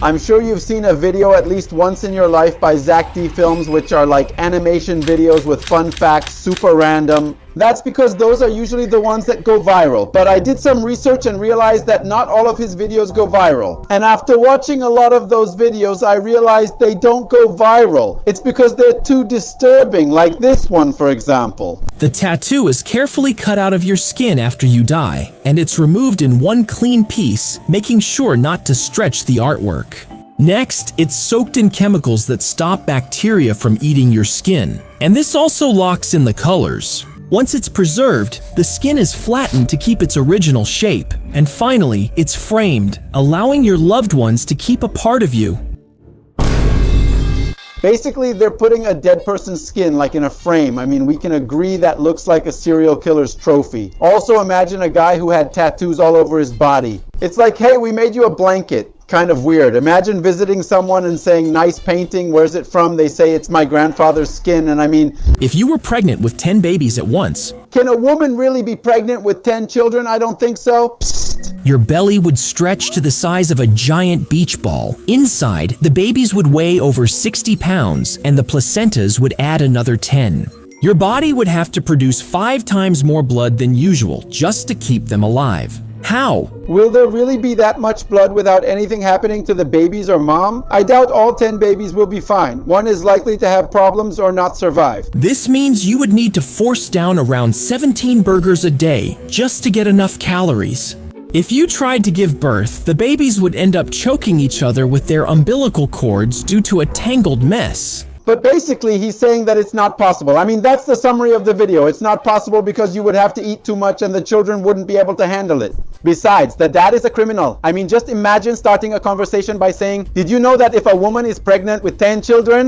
I'm sure you've seen a video at least once in your life by Zack Films, which are like animation videos with fun facts, super random. That's because those are usually the ones that go viral. But I did some research and realized that not all of his videos go viral. And after watching a lot of those videos, I realized they don't go viral. It's because they're too disturbing, like this one, for example. The tattoo is carefully cut out of your skin after you die, and it's removed in one clean piece, making sure not to stretch the artwork. Next, it's soaked in chemicals that stop bacteria from eating your skin. And this also locks in the colors. Once it's preserved, the skin is flattened to keep its original shape. And finally, it's framed, allowing your loved ones to keep a part of you. Basically, they're putting a dead person's skin like in a frame. I mean, we can agree that looks like a serial killer's trophy. Also, imagine a guy who had tattoos all over his body. It's like, hey, we made you a blanket. Kind of weird. Imagine visiting someone and saying, nice painting, where's it from? They say it's my grandfather's skin, and I mean... If you were pregnant with 10 babies at once... Can a woman really be pregnant with 10 children? I don't think so. Psst. Your belly would stretch to the size of a giant beach ball. Inside, the babies would weigh over 60 pounds, and the placentas would add another 10. Your body would have to produce 5 times more blood than usual just to keep them alive. How? Will there really be that much blood without anything happening to the babies or mom? I doubt all 10 babies will be fine. One is likely to have problems or not survive. This means you would need to force down around 17 burgers a day just to get enough calories. If you tried to give birth, the babies would end up choking each other with their umbilical cords due to a tangled mess. But basically, he's saying that it's not possible. I mean, that's the summary of the video. It's not possible because you would have to eat too much and the children wouldn't be able to handle it. Besides, the dad is a criminal. I mean, just imagine starting a conversation by saying, did you know that if a woman is pregnant with 10 children?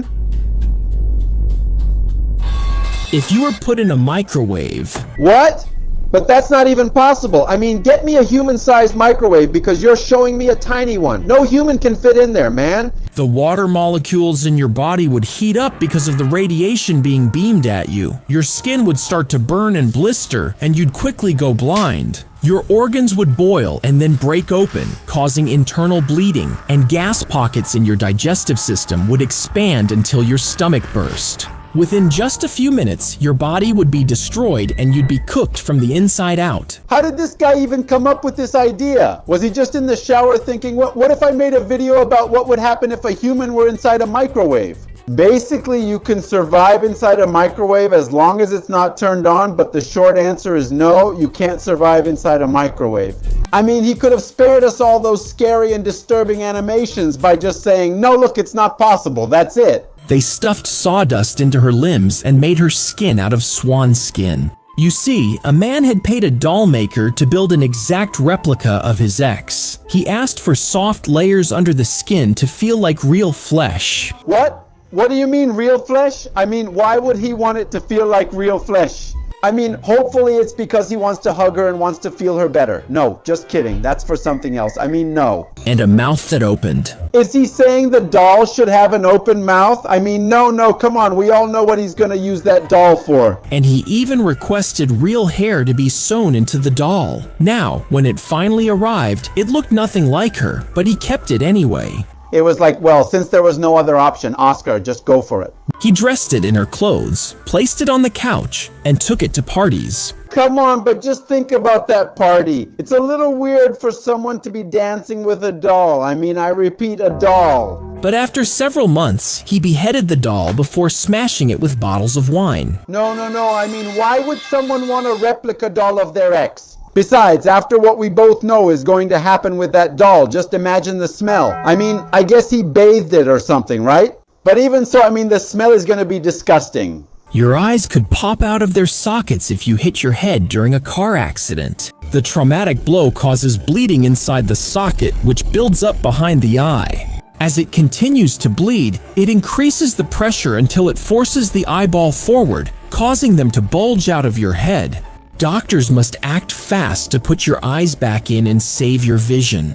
If you were put in a microwave... What? But that's not even possible. I mean, get me a human-sized microwave because you're showing me a tiny one. No human can fit in there, man. The water molecules in your body would heat up because of the radiation being beamed at you. Your skin would start to burn and blister, and you'd quickly go blind. Your organs would boil and then break open, causing internal bleeding, and gas pockets in your digestive system would expand until your stomach burst. Within just a few minutes, your body would be destroyed and you'd be cooked from the inside out. How did this guy even come up with this idea? Was he just in the shower thinking, what if I made a video about what would happen if a human were inside a microwave? Basically, you can survive inside a microwave as long as it's not turned on, but the short answer is no, you can't survive inside a microwave. I mean, he could have spared us all those scary and disturbing animations by just saying, no, look, it's not possible, that's it. They stuffed sawdust into her limbs and made her skin out of swan skin. You see, a man had paid a doll maker to build an exact replica of his ex. He asked for soft layers under the skin to feel like real flesh. What? What do you mean real flesh? I mean, why would he want it to feel like real flesh? I mean, hopefully it's because he wants to hug her and wants to feel her better. No, just kidding. That's for something else. I mean, no. And a mouth that opened. Is he saying the doll should have an open mouth? I mean, no, come on. We all know what he's gonna use that doll for. And he even requested real hair to be sewn into the doll. Now, when it finally arrived, it looked nothing like her, but he kept it anyway. It was like, well, since there was no other option, Oscar, just go for it. He dressed it in her clothes, placed it on the couch, and took it to parties. Come on, but just think about that party. It's a little weird for someone to be dancing with a doll. I mean, I repeat, a doll. But after several months, he beheaded the doll before smashing it with bottles of wine. No. I mean, why would someone want a replica doll of their ex? Besides, after what we both know is going to happen with that doll, just imagine the smell. I mean, I guess he bathed it or something, right? But even so, I mean, the smell is going to be disgusting. Your eyes could pop out of their sockets if you hit your head during a car accident. The traumatic blow causes bleeding inside the socket, which builds up behind the eye. As it continues to bleed, it increases the pressure until it forces the eyeball forward, causing them to bulge out of your head. Doctors must act fast to put your eyes back in and save your vision.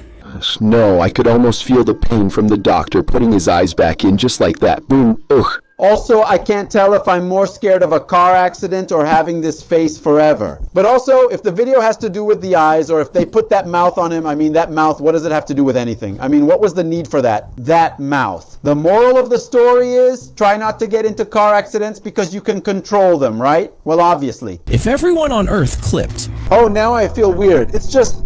No, I could almost feel the pain from the doctor putting his eyes back in just like that. Boom, ugh. Also, I can't tell if I'm more scared of a car accident or having this face forever. But also, if the video has to do with the eyes, or if they put that mouth on him, I mean, that mouth, what does it have to do with anything? I mean, what was the need for that? That mouth. The moral of the story is, try not to get into car accidents because you can control them, right? Well, obviously. If everyone on Earth clipped... Oh, now I feel weird. It's just,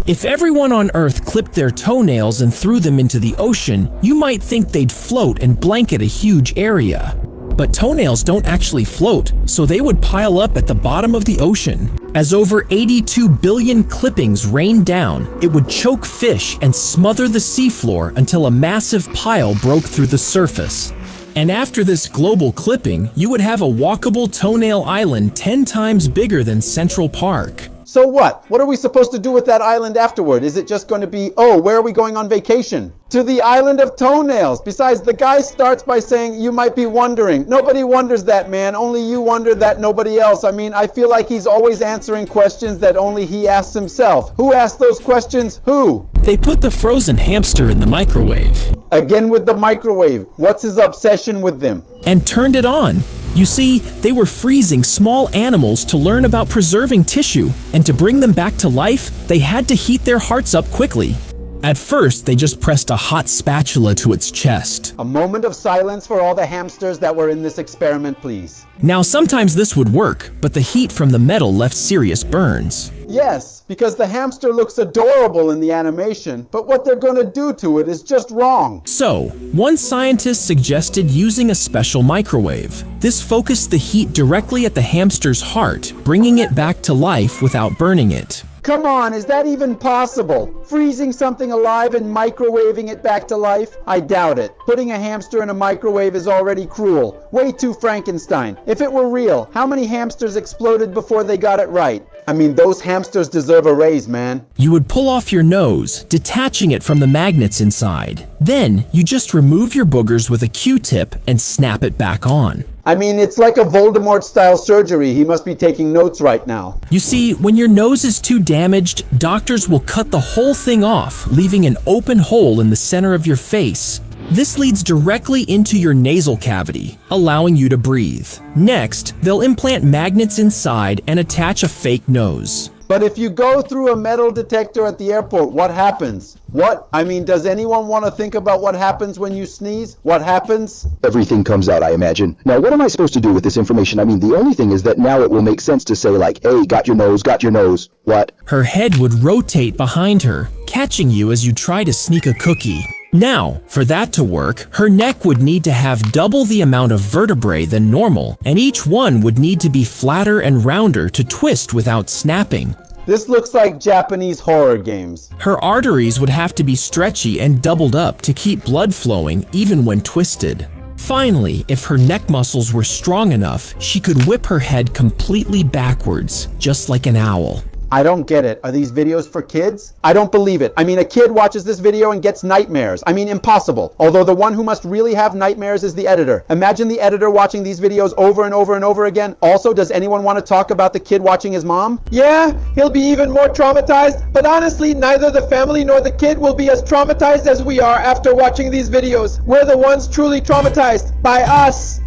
If everyone on Earth clipped their toenails and threw them into the ocean, you might think they'd float and blanket a huge area. But toenails don't actually float, so they would pile up at the bottom of the ocean. As over 82 billion clippings rained down, it would choke fish and smother the seafloor until a massive pile broke through the surface. And after this global clipping, you would have a walkable toenail island 10 times bigger than Central Park. So what? What are we supposed to do with that island afterward? Is it just going to be, oh, where are we going on vacation? To the island of toenails. Besides, the guy starts by saying, you might be wondering. Nobody wonders that, man. Only you wonder that, nobody else. I mean, I feel like he's always answering questions that only he asks himself. Who asked those questions? Who? They put the frozen hamster in the microwave. Again with the microwave. What's his obsession with them? And turned it on. You see, they were freezing small animals to learn about preserving tissue, and to bring them back to life, they had to heat their hearts up quickly. At first, they just pressed a hot spatula to its chest. A moment of silence for all the hamsters that were in this experiment, please. Now, sometimes this would work, but the heat from the metal left serious burns. Yes, because the hamster looks adorable in the animation, but what they're going to do to it is just wrong. So, one scientist suggested using a special microwave. This focused the heat directly at the hamster's heart, bringing it back to life without burning it. Come on, is that even possible? Freezing something alive and microwaving it back to life? I doubt it. Putting a hamster in a microwave is already cruel. Way too Frankenstein. If it were real, how many hamsters exploded before they got it right? I mean, those hamsters deserve a raise, man. You would pull off your nose, detaching it from the magnets inside. Then, you just remove your boogers with a Q-tip and snap it back on. I mean, it's like a Voldemort-style surgery. He must be taking notes right now. You see, when your nose is too damaged, doctors will cut the whole thing off, leaving an open hole in the center of your face. This leads directly into your nasal cavity, allowing you to breathe. Next, they'll implant magnets inside and attach a fake nose. But if you go through a metal detector at the airport, what happens? What? I mean, does anyone want to think about what happens when you sneeze? What happens? Everything comes out, I imagine. Now, what am I supposed to do with this information? I mean, the only thing is that now it will make sense to say like, hey, got your nose, got your nose. What? Her head would rotate behind her, catching you as you try to sneak a cookie. Now, for that to work, her neck would need to have double the amount of vertebrae than normal, and each one would need to be flatter and rounder to twist without snapping. This looks like Japanese horror games. Her arteries would have to be stretchy and doubled up to keep blood flowing even when twisted. Finally, if her neck muscles were strong enough, she could whip her head completely backwards, just like an owl. I don't get it. Are these videos for kids? I don't believe it. I mean, a kid watches this video and gets nightmares. I mean, impossible. Although the one who must really have nightmares is the editor. Imagine the editor watching these videos over and over and over again. Also, does anyone want to talk about the kid watching his mom? Yeah, he'll be even more traumatized. But honestly, neither the family nor the kid will be as traumatized as we are after watching these videos. We're the ones truly traumatized by us.